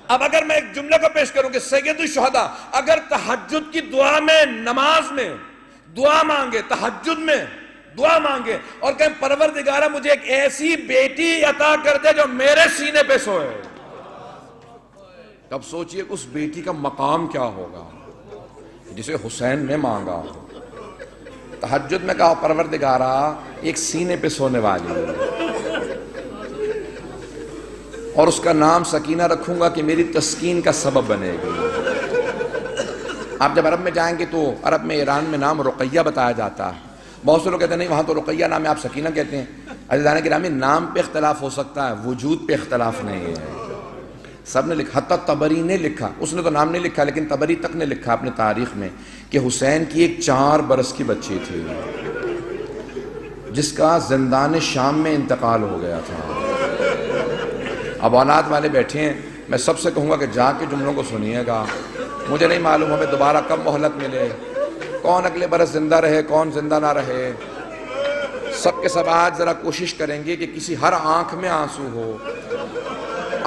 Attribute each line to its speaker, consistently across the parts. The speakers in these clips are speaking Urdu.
Speaker 1: اب اگر میں ایک جملے کو پیش کروں کہ سید الشہداء اگر تہجد کی دعا میں، نماز میں دعا مانگے، تہجد میں دعا مانگے اور کہیں پروردگارہ مجھے ایک ایسی بیٹی عطا کر دے جو میرے سینے پہ سوئے، تب سوچئے اس بیٹی کا مقام کیا ہوگا جسے حسین نے مانگا۔ تہجد میں کہا پروردگارہ ایک سینے پہ سونے والی اور اس کا نام سکینہ رکھوں گا کہ میری تسکین کا سبب بنے گی۔ آپ جب عرب میں جائیں گے تو عرب میں، ایران میں نام رقیہ بتایا جاتا ہے۔ بہت سے لوگ کہتے ہیں نہیں وہاں تو رقیہ نام ہے، آپ سکینہ کہتے ہیں۔ عزیزان گرامی، نام پہ اختلاف ہو سکتا ہے، وجود پہ اختلاف نہیں ہے۔ سب نے لکھا، حتیٰ طبری نے لکھا، اس نے تو نام نہیں لکھا لیکن طبری تک نے لکھا اپنے تاریخ میں کہ حسین کی ایک 4 برس کی بچی تھی جس کا زندان شام میں انتقال ہو گیا تھا۔ اب اولاد والے بیٹھے ہیں، میں سب سے کہوں گا کہ جا کے جملوں کو سنیے گا۔ مجھے نہیں معلوم ہمیں دوبارہ کب مہلت ملے، کون اگلے برس زندہ رہے کون زندہ نہ رہے۔ سب کے سب آج ذرا کوشش کریں گے کہ کسی ہر آنکھ میں آنسو ہو۔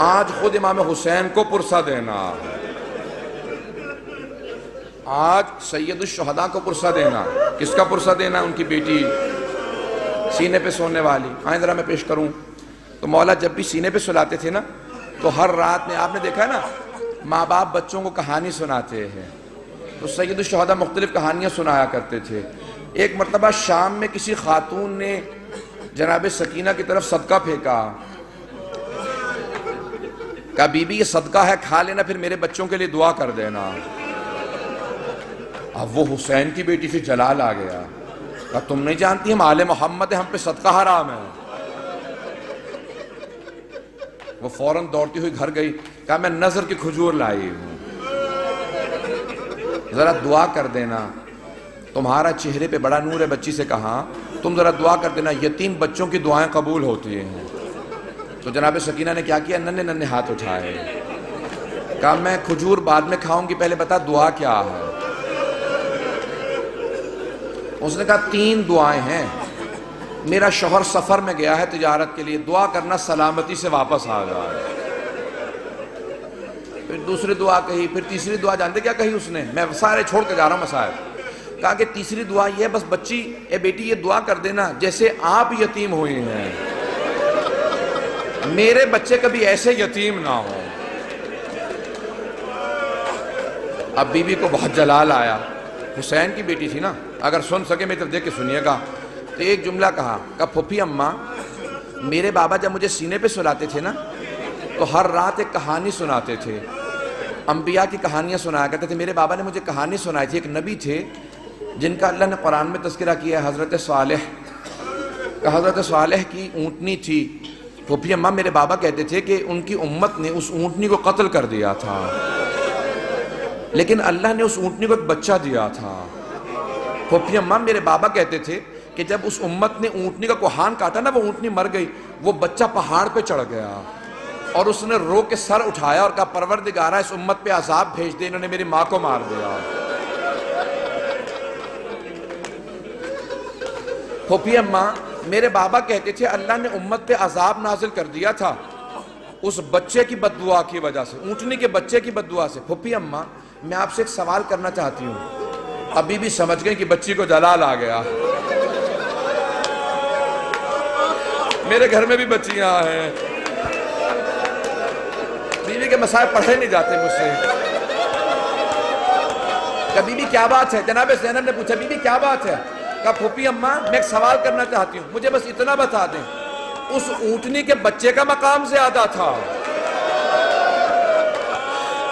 Speaker 1: آج خود امام حسین کو پرسہ دینا، آج سید الشہداء کو پرسہ دینا۔ کس کا پرسہ دینا؟ ان کی بیٹی سینے پہ سونے والی۔ آئیں ذرا میں پیش کروں تو مولا جب بھی سینے پہ سلاتے تھے نا تو ہر رات میں، آپ نے دیکھا ہے نا ماں باپ بچوں کو کہانی سناتے ہیں، تو سید الشہداء مختلف کہانیاں سنایا کرتے تھے۔ ایک مرتبہ شام میں کسی خاتون نے جناب سکینہ کی طرف صدقہ پھینکا، کہا بی بی یہ صدقہ ہے، کھا لینا پھر میرے بچوں کے لیے دعا کر دینا۔ اب وہ حسین کی بیٹی سے جلال آ گیا، کہا تم نہیں جانتی ہم آل محمد ہیں، ہم پہ صدقہ حرام ہے۔ وہ فوراً دوڑتی ہوئی گھر گئی، کہا میں نظر کی کھجور لائی ہوں، ذرا دعا کر دینا، تمہارا چہرے پہ بڑا نور ہے۔ بچی سے کہا تم ذرا دعا کر دینا، یتیم بچوں کی دعائیں قبول ہوتی ہیں۔ تو جناب سکینہ نے کیا کیا؟ ننھے ننھے ہاتھ اٹھائے، کہا میں کھجور بعد میں کھاؤں گی، پہلے بتا دعا کیا ہے۔ اس نے کہا 3 دعائیں ہیں، میرا شوہر سفر میں گیا ہے تجارت کے لیے، دعا کرنا سلامتی سے واپس آ جائے۔ پھر دوسری دعا کہی، پھر تیسری دعا جانتے کیا کہی اس نے؟ میں سارے چھوڑ کے جا رہا ہوں مسائل۔ کہا کہ تیسری دعا یہ ہے، بس بچی اے بیٹی یہ دعا کر دینا جیسے آپ یتیم ہوئی ہیں، میرے بچے کبھی ایسے یتیم نہ ہوں۔ اب بی بی کو بہت جلال آیا، حسین کی بیٹی تھی نا، اگر سن سکے میری طرف دیکھ کے سنیے گا۔ تو ایک جملہ کہا پھوپھی اماں میرے بابا جب مجھے سینے پہ سلاتے تھے نا تو ہر رات ایک کہانی سناتے تھے، انبیاء کی کہانیاں سنایا کرتے تھے۔ میرے بابا نے مجھے کہانی سنائی تھی، ایک نبی تھے جن کا اللہ نے قرآن میں تذکرہ کیا ہے، حضرت صالح کا۔ حضرت صالح کی اونٹنی تھی، پھوپھی اماں میرے بابا کہتے تھے کہ ان کی امت نے اس اونٹنی کو قتل کر دیا تھا، لیکن اللہ نے اس اونٹنی کو ایک بچہ دیا تھا۔ پھوپھی اماں میرے بابا کہتے تھے کہ جب اس امت نے اونٹنی کا کوہان کاٹا نا، وہ اونٹنی مر گئی، وہ بچہ پہاڑ پہ چڑھ گیا اور اس نے رو کے سر اٹھایا اور کہا پروردگارہ اس امت پہ عذاب بھیج دے، انہوں نے میری ماں کو مار دیا۔ پھوپھی اماں میرے بابا کہتے تھے اللہ نے امت پہ عذاب نازل کر دیا تھا اس بچے کی بد دعا کی وجہ سے، اونٹنی کے بچے کی بد دعا سے۔ پھوپھی اماں میں آپ سے ایک سوال کرنا چاہتی ہوں۔ ابھی بھی سمجھ گئے کہ بچی کو جلال آ گیا۔ میرے گھر میں بھی بچیاں ہیں، بیوی کے مسائل پڑھے نہیں جاتے مجھ سے۔ کہ بی بی کیا بات ہے؟ جناب زینب نے پوچھا بی بی کیا بات ہے؟ کہا پھوپھی اماں میں ایک سوال کرنا چاہتی ہوں، مجھے بس اتنا بتا دیں، اس اونٹنی کے بچے کا مقام زیادہ تھا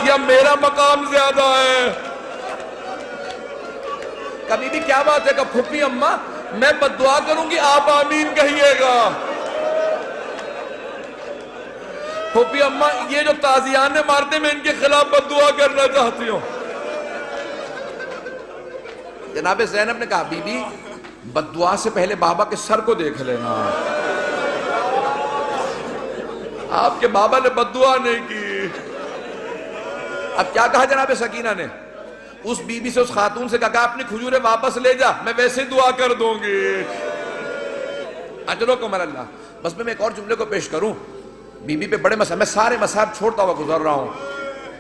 Speaker 1: یا میرا مقام زیادہ ہے؟ کہا بی بی کیا بات ہے؟ کہا پھوپھی اماں میں بد دعا کروں گی آپ آمین کہیے گا۔ پھوپھی اماں یہ جو تازیان مارتے میں ان کے خلاف بد دعا کرنا چاہتی ہوں۔ جناب زینب نے کہا بی بی بد دعا سے پہلے بابا کے سر کو دیکھ لینا، آپ کے بابا نے بد دعا نہیں کی۔ اب کیا کہا جناب سکینہ نے؟ اس بی بی سے، اس خاتون سے کہا اپنی کھجوریں واپس لے جا، میں ویسے دعا کر دوں گی۔ اجرکم اللہ۔ بس میں ایک اور جملے کو پیش کروں، بی بی پہ بڑے مسائل، میں سارے مسائل چھوڑتا ہوا گزر رہا ہوں،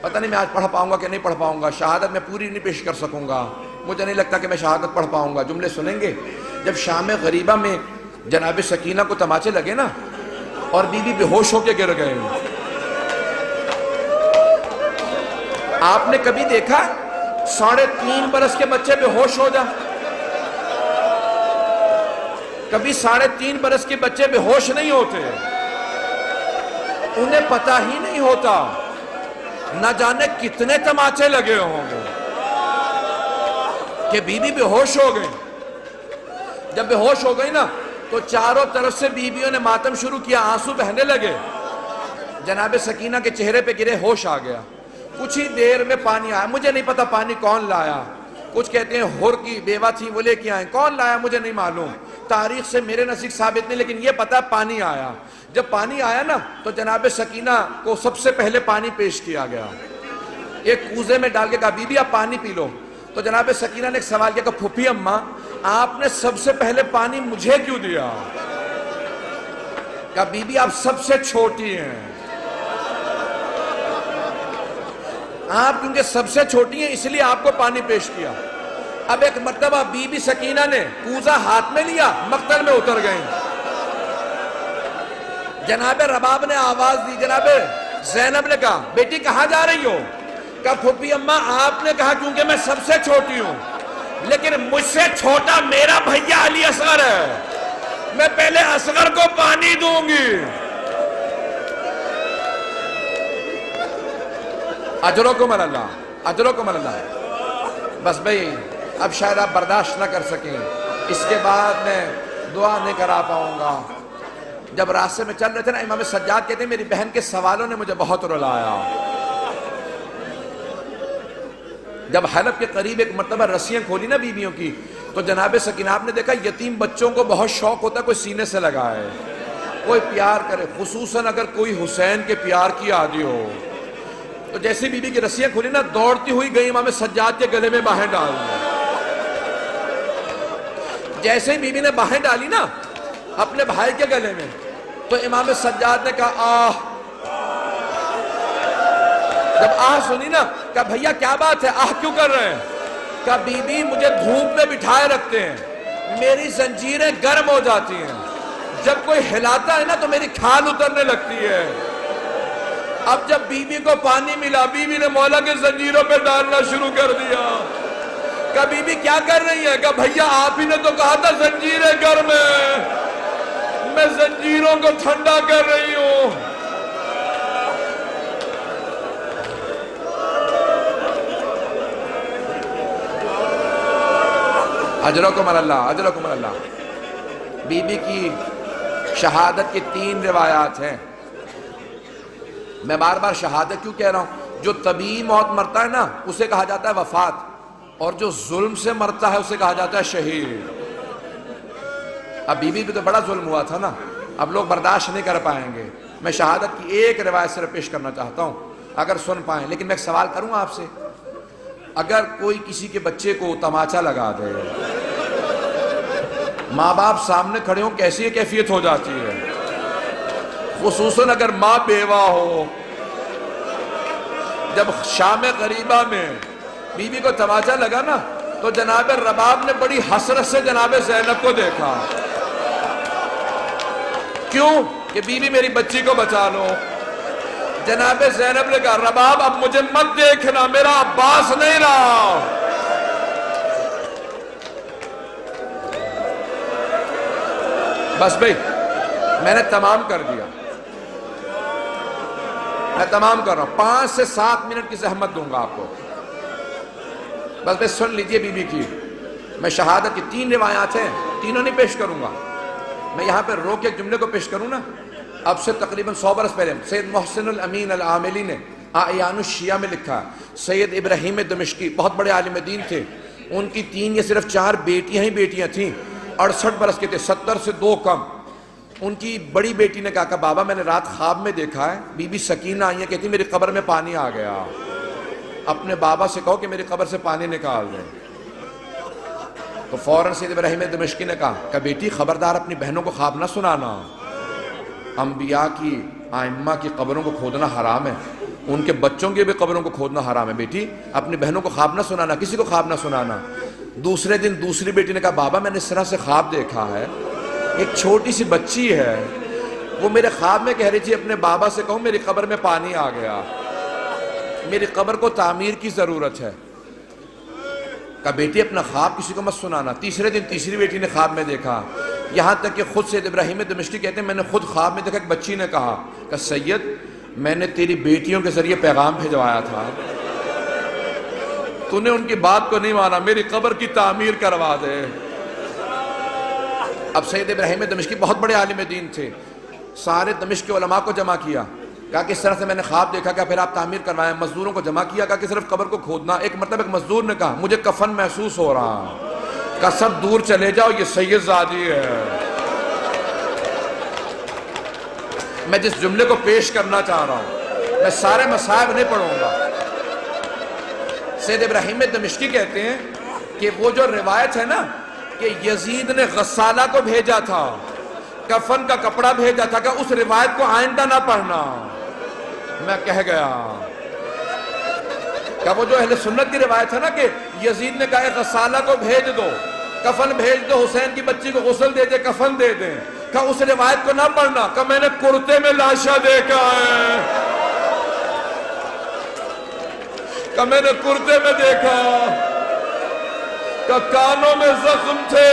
Speaker 1: پتہ نہیں میں آج پڑھ پاؤں گا کہ نہیں پڑھ پاؤں گا، شہادت میں پوری نہیں پیش کر سکوں گا، مجھے نہیں لگتا کہ میں شہادت پڑھ پاؤں گا. جملے سنیں گے. جب شام غریبہ میں جناب سکینہ کو تماچے لگے نا اور بی بی بے ہوش ہو کے گر گئے. آپ نے کبھی دیکھا 3.5 برس کے بچے بے ہوش ہو جا؟ کبھی 3.5 برس کے بچے بے ہوش نہیں ہوتے، انہیں پتہ ہی نہیں ہوتا نہ جانے کتنے تماچے لگے ہوں گے کہ بی بی بے ہوش ہو گئی. جب بے ہوش ہو گئی نا تو چاروں طرف سے بیویوں نے ماتم شروع کیا، آنسو بہنے لگے. جناب سکینہ کے چہرے پہ گرے، ہوش آ گیا. کچھ ہی دیر میں پانی آیا، مجھے نہیں پتا پانی کون لایا. کچھ کہتے ہیں ہر کی بیوہ تھی وہ لے کے آئیں، کون لایا مجھے نہیں معلوم، تاریخ سے میرے نزدیک ثابت نہیں، لیکن یہ پتا پانی آیا. جب پانی آیا نا تو جناب سکینہ کو سب سے پہلے پانی پیش کیا گیا. ایک کوزے میں ڈال کے کہا بی بی آپ پانی پی لو. تو جناب سکینہ نے ایک سوال کیا کہ پھوپھی اماں آپ نے سب سے پہلے پانی مجھے کیوں دیا؟ کہا بی بی آپ سب سے چھوٹی ہیں، آپ کیونکہ سب سے چھوٹی ہیں اس لیے آپ کو پانی پیش کیا. اب ایک مرتبہ بی بی سکینہ نے کوزہ ہاتھ میں لیا، مقتل میں اتر گئیں. جناب رباب نے آواز دی، جناب زینب نے کہا بیٹی کہاں جا رہی ہو؟ کہا پھوپھی اماں آپ نے کہا کیونکہ میں سب سے چھوٹی ہوں، لیکن مجھ سے چھوٹا میرا بھیا علی اصغر ہے، میں پہلے اصغر کو پانی دوں گی. اجرکم اللہ، اجرکم اللہ. بس بھئی اب شاید آپ برداشت نہ کر سکیں، اس کے بعد میں دعا نہیں کرا پاؤں گا. جب راستے میں چل رہے تھے نا امام سجاد کہتے ہیں میری بہن کے سوالوں نے مجھے بہت رلایا. جب حلب کے قریب ایک مرتبہ رسیاں کھولی نا بیویوں کی تو جناب سکینہ آپ نے دیکھا یتیم بچوں کو بہت شوق ہوتا ہے کوئی سینے سے لگائے، کوئی پیار کرے، خصوصاً اگر کوئی حسین کے پیار کی عادی ہو. تو جیسے بی بی کی رسیاں کھولی نا دوڑتی ہوئی گئی امام سجاد کے گلے میں باہیں ڈال دی. جیسے ہی بی بی نے باہیں ڈالی نا اپنے بھائی کے گلے میں تو امام سجاد نے کہا آہ. جب آہ سنی نا کہا بھیا کیا بات ہے، آہ کیوں کر رہے ہیں؟ کہا بی بی مجھے دھوپ میں بٹھائے رکھتے ہیں، میری زنجیریں گرم ہو جاتی ہیں، جب کوئی ہلاتا ہے نا تو میری کھال اترنے لگتی ہے. اب جب بی بی کو پانی ملا بی بی نے مولا کے زنجیروں پہ ڈالنا شروع کر دیا. کہا بی بی کیا کر رہی ہیں؟ کہا بھیا آپ ہی نے تو کہا تھا زنجیریں گرم ہیں، میں زنجیروں کو ٹھنڈا کر رہی ہوں. اجرکم اللہ، اجرکم اللہ. بی بی کی شہادت کی 3 روایات ہیں. میں بار بار شہادت کیوں کہہ رہا ہوں؟ جو طبیعی موت مرتا ہے نا اسے کہا جاتا ہے وفات، اور جو ظلم سے مرتا ہے اسے کہا جاتا ہے شہید. اب بی بی بھی تو بڑا ظلم ہوا تھا نا، اب لوگ برداشت نہیں کر پائیں گے. میں شہادت کی ایک روایت صرف پیش کرنا چاہتا ہوں اگر سن پائیں. لیکن میں ایک سوال کروں آپ سے، اگر کوئی کسی کے بچے کو تماچا لگا دے، ماں باپ سامنے کھڑے ہوں کیسی کیفیت ہو جاتی ہے؟ خصوصاً اگر ماں بیوہ ہو. جب شام غریبہ میں بی بی کو تماچا لگا نا تو جناب رباب نے بڑی حسرت سے جناب زینب کو دیکھا. کیوں؟ کہ بی بی میری بچی کو بچا لو. جناب زینب نے کہا رباب اب مجھے مت دیکھنا، میرا عباس نہیں رہا. بس بھئی میں نے تمام کر دیا، میں تمام کر رہا ہوں. 5 سے 7 منٹ کی زحمت دوں گا آپ کو. بس بھئی سن لیجئے بی بی کی. میں شہادت کی 3 روایات ہیں، تینوں نہیں پیش کروں گا. میں یہاں پہ رو کے ایک جملے کو پیش کروں نا، اب سے تقریباً 100 برس پہلے سید محسن الامین العاملی نے اعیان الشیعہ میں لکھا. سید ابراہیم دمشقی بہت بڑے عالم دین تھے، ان کی 3 یا صرف 4 بیٹیاں ہی بیٹیاں تھیں. 68 برس کے تھے، 70 سے 2 کم. ان کی بڑی بیٹی نے کہا کہ بابا میں نے رات خواب میں دیکھا ہے بی بی سکینہ آئی ہیں، کہتی میری قبر میں پانی آ گیا، اپنے بابا سے کہو کہ میری قبر سے پانی نکال دیں. تو فوراً سید ابراہیم دمشقی نے کہا کہ بیٹی خبردار اپنی بہنوں کو خواب نہ سنانا، انبیاء کی ائمہ کی قبروں کو کھودنا حرام ہے. ان کے بچوں کے بھی قبروں کو کھودنا حرام ہے بیٹی، اپنی بہنوں کو خواب نہ سنانا، کسی کو خواب نہ سنانا۔ دوسرے دن دوسری بیٹی نے کہا بابا میں نے اس طرح سے خواب دیکھا ہے، ایک چھوٹی سی بچی ہے، وہ میرے خواب میں کہہ رہی تھی اپنے بابا سے کہوں میری قبر میں پانی آ گیا، میری قبر کو تعمیر کی ضرورت ہے۔ کہا بیٹی اپنا خواب کسی کو مت سنانا۔ تیسرے دن تیسری بیٹی نے خواب میں دیکھا، یہاں تک کہ خود سید ابراہیم دمشقی کہتے ہیں میں نے خود خواب میں دیکھا ایک بچی نے کہا کہ سید میں نے تیری بیٹیوں کے ذریعے پیغام بھیجوایا تھا، تو نے ان کی بات کو نہیں مانا، میری قبر کی تعمیر کروا دے۔ اب سید ابراہیم دمشقی بہت بڑے عالم دین تھے، سارے دمشق کے علماء کو جمع کیا، کہا کہ اس طرح سے میں نے خواب دیکھا، کہ پھر آپ تعمیر کروائیں۔ مزدوروں کو جمع کیا، کہا کہ صرف قبر کو کھودنا۔ ایک مرتبہ ایک مزدور نے کہا مجھے کفن محسوس ہو رہا، کہا سب دور چلے جاؤ یہ سید زادی ہے۔ میں جس جملے کو پیش کرنا چاہ رہا ہوں، میں سارے مصائب نہیں پڑھوں گا۔ سید ابراہیم دمشقی کہتے ہیں کہ وہ جو روایت ہے نا کہ یزید نے غسالہ کو بھیجا تھا، کفن کا کپڑا بھیجا تھا، کہ اس روایت کو آئندہ نہ پڑھنا۔ میں کہہ گیا کہ وہ جو اہل سنت کی روایت ہے نا کہ یزید نے کہا غسالہ کو بھیج دو، کفن بھیج دو، حسین کی بچی کو غسل دے دے، کفن دے دیں، کہ اس روایت کو نہ پڑھنا، کہ میں نے کرتے میں لاشا دیکھا ہے، کہ میں نے کرتے میں دیکھا، کہ کانوں میں زخم تھے،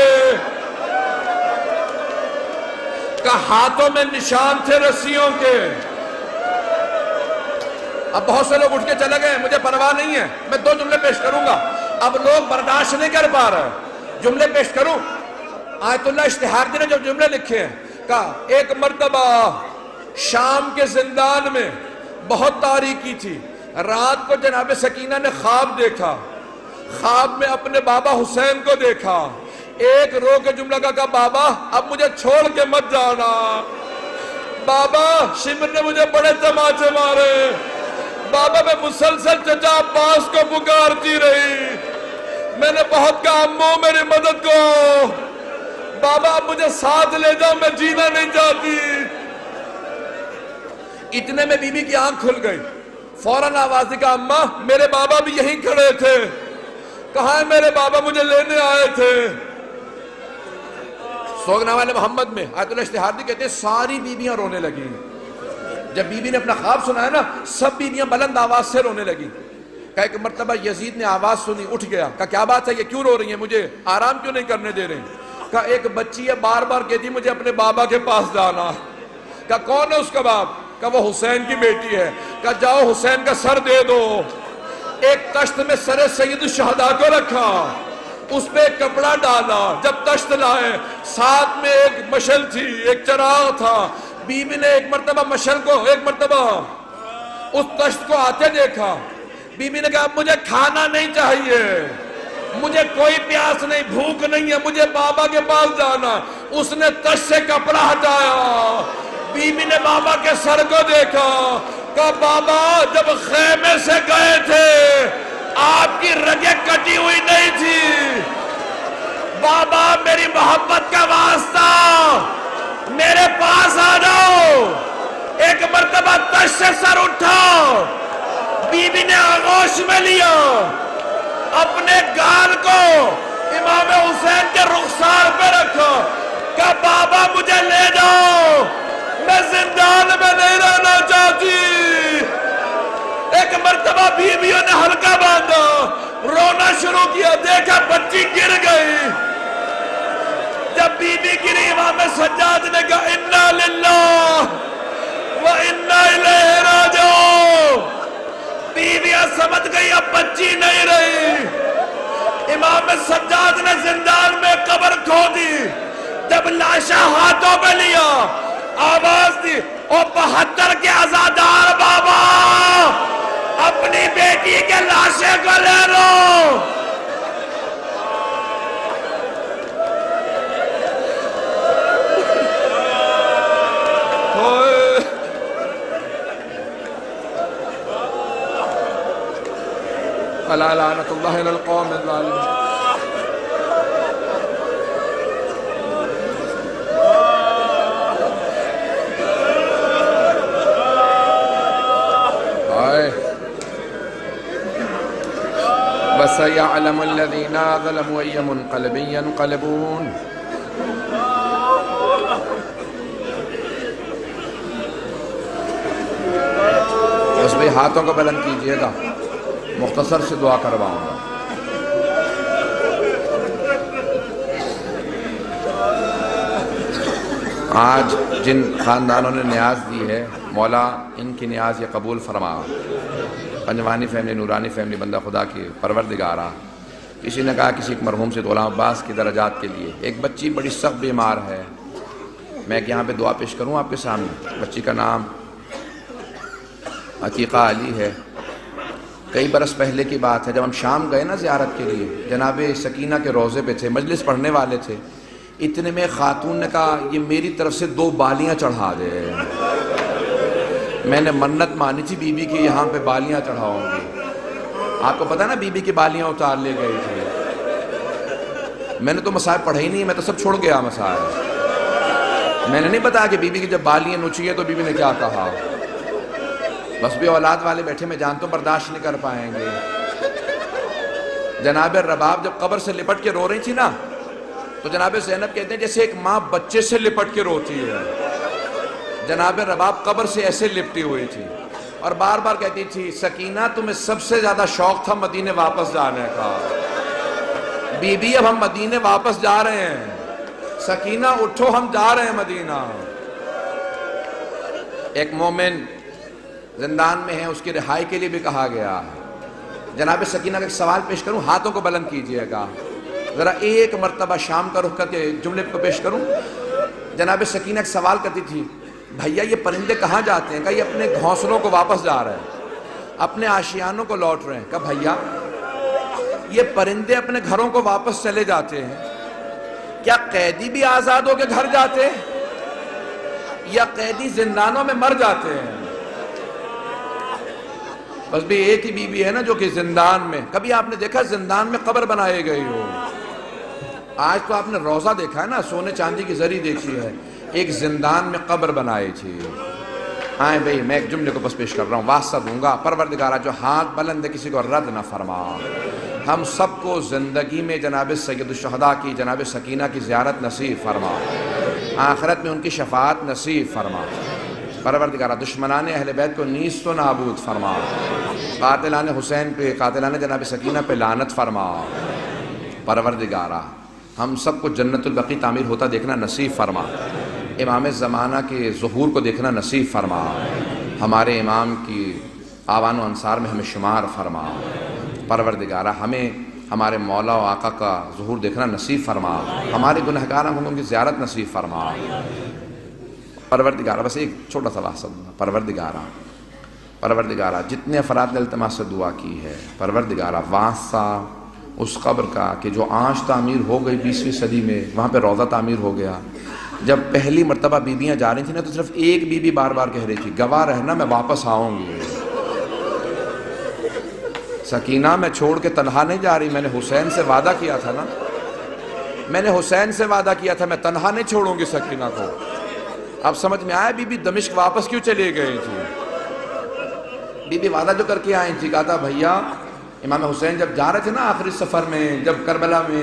Speaker 1: کہ ہاتھوں میں نشان تھے رسیوں کے۔ اب بہت سے لوگ اٹھ کے چلے گئے، مجھے پرواہ نہیں ہے، میں 2 جملے پیش کروں گا، اب لوگ برداشت نہیں کر پا رہے، جملے پیش کروں۔ آیت اللہ اشتہاردی نے جو جملے لکھے ہیں، کہا ایک مرتبہ شام کے زندان میں بہت تاریکی تھی، رات کو جناب سکینہ نے خواب دیکھا، خواب میں اپنے بابا حسین کو دیکھا، ایک رو کے جملہ کہا بابا اب مجھے چھوڑ کے مت جانا، بابا شمر نے مجھے بڑے تماچے مارے، بابا میں مسلسل چچا عباس کو پکارتی رہی، میں نے بہت کہا امو میری مدد کو، بابا اب مجھے ساتھ لے جاؤ میں جینا نہیں چاہتی۔ اتنے میں بی بی کی آنکھ کھل گئی، فوراً آواز دی، کہا اماں میرے بابا بھی یہیں کھڑے تھے، کہاں ہے میرے بابا مجھے لینے آئے تھے۔ سوگنامہ محمد میں آیت اللہ اشتہاردی کہتے ہیں ساری بیویاں رونے لگیں، جب بی بی نے اپنا خواب سنا ہے نا سب بیویاں بلند آواز سے رونے لگیں۔ کہا ایک مرتبہ یزید نے آواز سنی، اٹھ گیا، کہا کیا بات ہے یہ کیوں رو رہی ہیں، مجھے آرام کیوں نہیں کرنے دے رہے ہیں؟ کہا ایک بچی ہے بار بار کہتی مجھے اپنے بابا کے پاس جانا۔ کہا کون ہے اس کا باپ؟ کہا وہ حسین کی بیٹی ہے۔ کہا جاؤ حسین کا سر دے دو۔ ایک تشت میں سر سید الشہداء کو رکھا، اس پہ ایک کپڑا ڈالا، جب تشت لائے ساتھ میں ایک مشل تھی، ایک چراغ تھا، بی بی نے ایک مرتبہ مشل کو ایک مرتبہ اس تشت کو آتے دیکھا، بی بی نے کہا مجھے کھانا نہیں چاہیے، مجھے کوئی پیاس نہیں، بھوک نہیں ہے، مجھے بابا کے پاس جانا۔ اس نے تشت سے کپڑا ہٹایا، بی بی نے بابا کے سر کو دیکھا، کہا بابا جب خیمے سے گئے تھے آپ کی رگیں کٹی ہوئی نہیں تھی، بابا میری محبت کا واسطہ میرے پاس آ جاؤ۔ ایک مرتبہ تشت سے سر اٹھا، بی بی نے آغوش میں لیا، اپنے گال کو امام حسین کے رخسار پہ رکھا، کہا بابا مجھے لے جاؤ، میں زندان میں نہیں رہنا چاہتی۔ ایک مرتبہ بیویوں نے ہلکا باندھا، رونا شروع کیا، دیکھا بچی گر گئی۔ جب بی بی گری امام سجاد نے کہا انا للہ و انا الیہ راجعون۔ بیویاں سمجھ گئی اب بچی نہیں رہی۔ امام سجاد نے زندان میں قبر کھودی، جب لاشا ہاتھوں میں لیا آواز دی او 72 کے عزادار بابا اپنی بیٹی کے لاشے کو لے لو۔ الا لعنت اللہ علی القوم الظالمین۔ فَسَيَعْلَمُ الَّذِينَ ظَلَمُوا أَيَّ مُنْقَلِبٍ يَنْقَلِبُونَ۔ بس بھئی ہاتھوں کو بلند کیجئے گا، مختصر سے دعا کرواؤں گا۔ آج جن خاندانوں نے نیاز دی ہے، مولا ان کی نیاز یہ قبول فرما۔ پنجوانی فیملی، نورانی فیملی، بندہ خدا کی پروردگارہ، کسی نے کہا کسی ایک مرحوم سے غلام عباس کی درجات کے لیے، ایک بچی بڑی سخت بیمار ہے، میں یہاں پہ دعا پیش کروں آپ کے سامنے۔ بچی کا نام عتیقہ علی ہے۔ کئی برس پہلے کی بات ہے، جب ہم شام گئے نا زیارت کے لیے، جناب سکینہ کے روضے پہ تھے، مجلس پڑھنے والے تھے، اتنے میں خاتون نے کہا یہ میری طرف سے 2 بالیاں چڑھا دے۔ میں نے منت مانی تھی بی بی کی یہاں پہ بالیاں چڑھاؤں گی۔ آپ کو پتہ نا بی بی کی بالیاں اتار لے گئی تھی۔ میں نے تو مسائل پڑھا ہی نہیں، میں تو سب چھوڑ گیا مسائل۔ میں نے نہیں بتایا کہ بی بی کی جب بالیاں نوچی ہے تو بی بی نے کیا کہا۔ بس بھی اولاد والے بیٹھے، میں جانتا ہوں برداشت نہیں کر پائیں گے۔ جناب رباب جب قبر سے لپٹ کے رو رہی تھی نا، تو جناب زینب کہتے ہیں جیسے ایک ماں بچے سے لپٹ کے روتی ہے، جناب رباب قبر سے ایسے لپٹی ہوئی تھی اور بار بار کہتی تھی سکینہ تمہیں سب سے زیادہ شوق تھا مدینے واپس جانے کا، بی بی اب ہم مدینے واپس جا رہے ہیں، سکینہ اٹھو ہم جا رہے ہیں مدینہ۔ ایک مومن زندان میں ہے، اس کی رہائی کے لیے بھی کہا گیا ہے۔ جناب سکینہ کا ایک سوال پیش کروں، ہاتھوں کو بلند کیجئے گا، ذرا ایک مرتبہ شام کا رخ کر کے جملے کو پیش کروں۔ جناب سکینہ ایک سوال کرتی تھی، بھیا یہ پرندے کہاں جاتے ہیں؟ کہا یہ اپنے گھونسلوں کو واپس جا رہے ہیں، اپنے آشیانوں کو لوٹ رہے ہیں۔ کہا بھیا یہ پرندے اپنے گھروں کو واپس چلے جاتے ہیں، کیا قیدی بھی آزاد ہو کے گھر جاتے ہیں یا قیدی زندانوں میں مر جاتے ہیں؟ بس بھی ایک ہی بی بی ہے نا جو کہ زندان میں، کبھی آپ نے دیکھا زندان میں قبر بنائے گئی ہو؟ آج تو آپ نے روزہ دیکھا ہے نا، سونے چاندی کی زری دیکھی ہے، ایک زندان میں قبر بنائی تھی۔ آئیں بھئی میں ایک جملے کو بس پیش کر رہا ہوں، واسطہ دوں گا، پروردگارہ جو ہاتھ بلند ہے کسی کو رد نہ فرما، ہم سب کو زندگی میں جناب سید الشہداء کی، جناب سکینہ کی زیارت نصیب فرما، آخرت میں ان کی شفاعت نصیب فرما، پروردگارہ دشمنان اہل بیت کو نیست و نابود فرما، قاتلان حسین پہ، قاتلان جناب سکینہ پہ لعنت فرما، پروردگارہ ہم سب کو جنت البقیع تعمیر ہوتا دیکھنا نصیب فرما، امام زمانہ کے ظہور کو دیکھنا نصیب فرما، ہمارے امام کی آوان و انصار میں ہمیں شمار فرما، پروردگارہ ہمیں ہمارے مولا و آقا کا ظہور دیکھنا نصیب فرما، ہمارے گنہگار ہم ان کی زیارت نصیب فرما، پروردگارہ بس ایک چھوٹا سا واسطہ پروردگارہ جتنے افراد نے التماس سے دعا کی ہے، پروردگارہ واسطہ اس قبر کا کہ جو آج تعمیر ہو گئی 20ویں صدی میں، وہاں پہ روضہ تعمیر ہو گیا، جب پہلی مرتبہ بیویاں جا رہی تھیں نا تو صرف ایک بی بی بار بار کہہ رہی تھی گواہ رہنا میں واپس آؤں گی، سکینہ میں چھوڑ کے تنہا نہیں جا رہی، میں نے حسین سے وعدہ کیا تھا نا، میں نے حسین سے وعدہ کیا تھا میں تنہا نہیں چھوڑوں گی سکینہ کو۔ اب سمجھ میں آیا بی بی دمشق واپس کیوں چلے گئی تھی؟ بی بی وعدہ جو کر کے آئی تھی، کہا تھا بھیا امام حسین جب جا رہے تھے نا آخری سفر میں، جب کربلا میں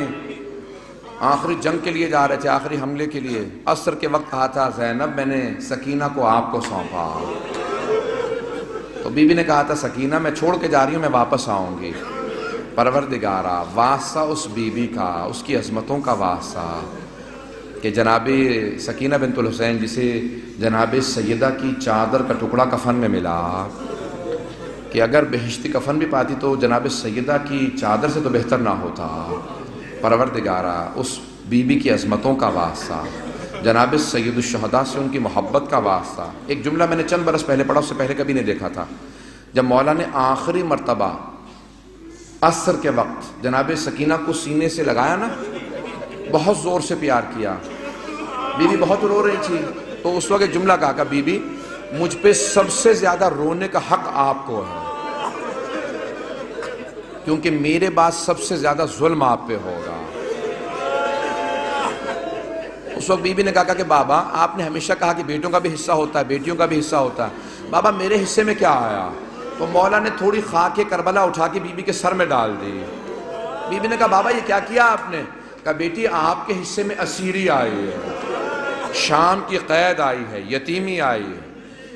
Speaker 1: آخری جنگ کے لیے جا رہے تھے، آخری حملے کے لیے، عصر کے وقت کہا تھا زینب میں نے سکینہ کو آپ کو سونپا، تو بی بی نے کہا تھا سکینہ میں چھوڑ کے جا رہی ہوں میں واپس آؤں گی، پروردگارہ واسطہ اس بی بی کا، اس کی عظمتوں کا واسطہ کہ جناب سکینہ بنت الحسین جسے جناب سیدہ کی چادر کا ٹکڑا کفن میں ملا، کہ اگر بہشتی کفن بھی پاتی تو جناب سیدہ کی چادر سے تو بہتر نہ ہوتا، پروردگارہ اس بی بی کی عظمتوں کا واسطہ، جناب سید الشہداء سے ان کی محبت کا واسطہ۔ ایک جملہ میں نے چند برس پہلے پڑھا، اس سے پہلے کبھی نہیں دیکھا تھا، جب مولا نے آخری مرتبہ عصر کے وقت جناب سکینہ کو سینے سے لگایا نا، بہت زور سے پیار کیا، بی بی بہت رو رہی تھی، تو اس وقت ایک جملہ کہا کہ بی بی مجھ پہ سب سے زیادہ رونے کا حق آپ کو ہے، کیونکہ میرے بعد سب سے زیادہ ظلم آپ پہ ہوگا۔ اس وقت بی بی نے کہا کہ بابا آپ نے ہمیشہ کہا کہ بیٹوں کا بھی حصہ ہوتا ہے، بیٹیوں کا بھی حصہ ہوتا ہے، بابا میرے حصے میں کیا آیا؟ تو مولا نے تھوڑی خاک کربلا اٹھا کے بی بی کے سر میں ڈال دی، بی بی نے کہا بابا یہ کیا آپ نے؟ کہا بیٹی آپ کے حصے میں اسیری آئی ہے، شام کی قید آئی ہے، یتیمی آئی ہے۔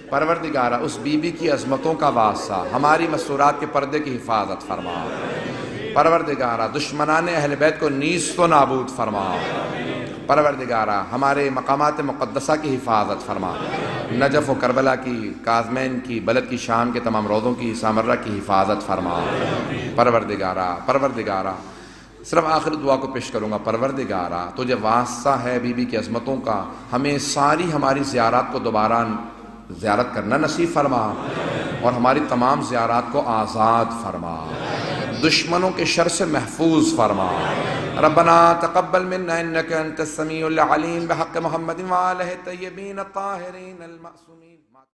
Speaker 1: پروردگارہ اس بی بی کی عظمتوں کا واسطہ ہماری مسورات کے پردے کی حفاظت فرما۔ پروردگارہ دشمنان اہل بیت کو نیست و نابود فرما۔ پروردگارہ ہمارے مقامات مقدسہ کی حفاظت فرما۔ نجف و کربلا کی، کاظمین کی، بلد کی شام کے تمام روضوں کی، سامرہ کی حفاظت فرما۔ پروردگارہ صرف آخر دعا کو پیش کروں گا۔ پروردگارہ تجھے واسطہ ہے بی بی کی عظمتوں کا، ہمیں ساری ہماری زیارات کو دوبارہ زیارت کرنا نصیب فرما اور ہماری تمام زیارات کو آزاد فرما، دشمنوں کے شر سے محفوظ فرما۔ ربنا تقبل منا انك انت السميع العليم بحق محمد وآلہ الطیبین الطاہرین المعصومین۔